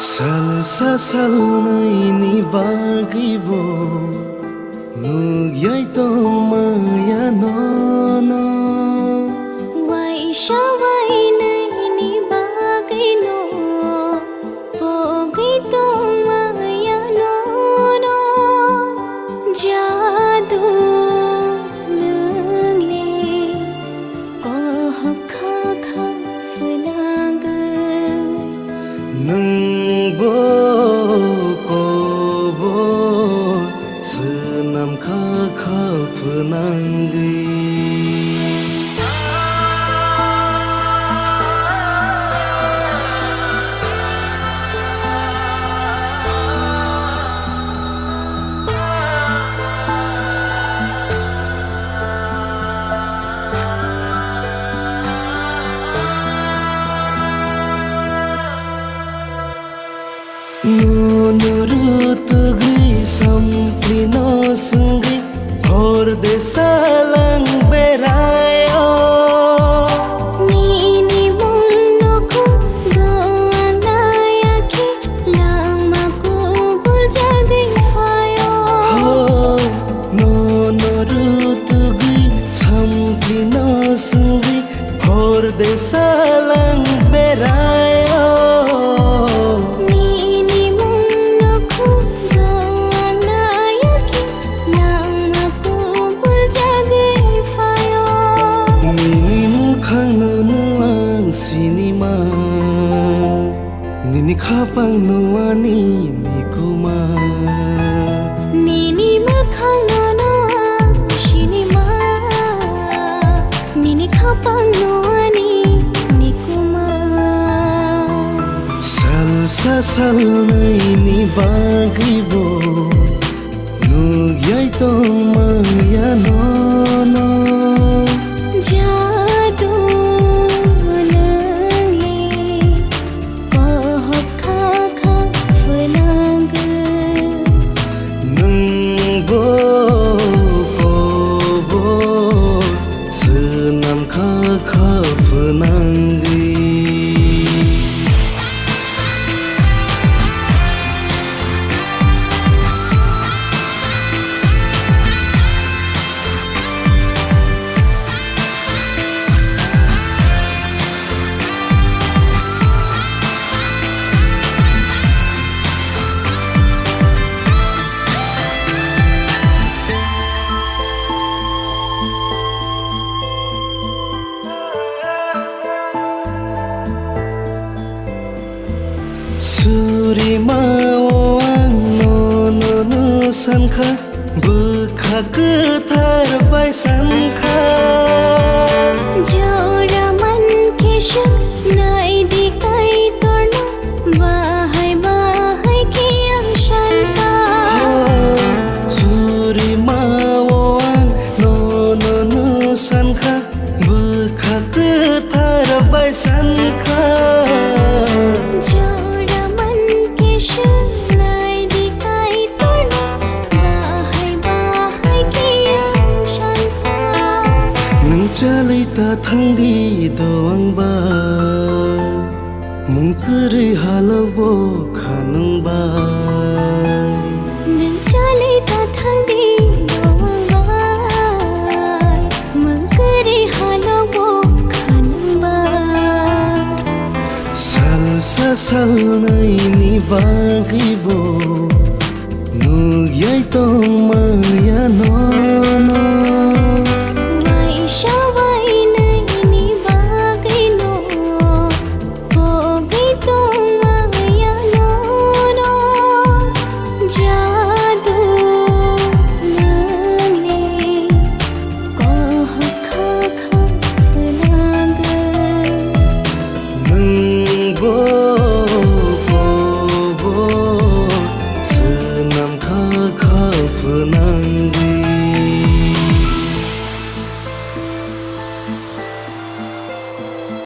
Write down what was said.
Salsa salnai ni bagibo Nugyay tong maya nono Waisha wainai ni bagino Pogay tong maya nono Jadu nungle Kohab kha funaga Nungbo kobo senam kha phenanggi Menurut gui samplino sunggi hor desalang berayo Nini mundoku doanayaki lama kubul jadi fayo Menurut gui samplino sunggi hor desalang berayo Sinima Nini kapang nuani nikuma Nini makhang nono sinima Nini kapang nuani nikuma Salsa salnai ni bagibo Nugyay tong maya nono Jadu kha phenanggi Suri mawang nono sankha Bekha ketar bai sankha Jora man kesha nai dikai torna Bahai bahai kiyang shanta Suri mawang nono sankha Bekha ketar bai sankha Jalita thanggi doang ba mungkeri halabo khanung ba Nang jalita thanggi doang ba mungkeri halabo khanung ba Salsa salnai ni bagibo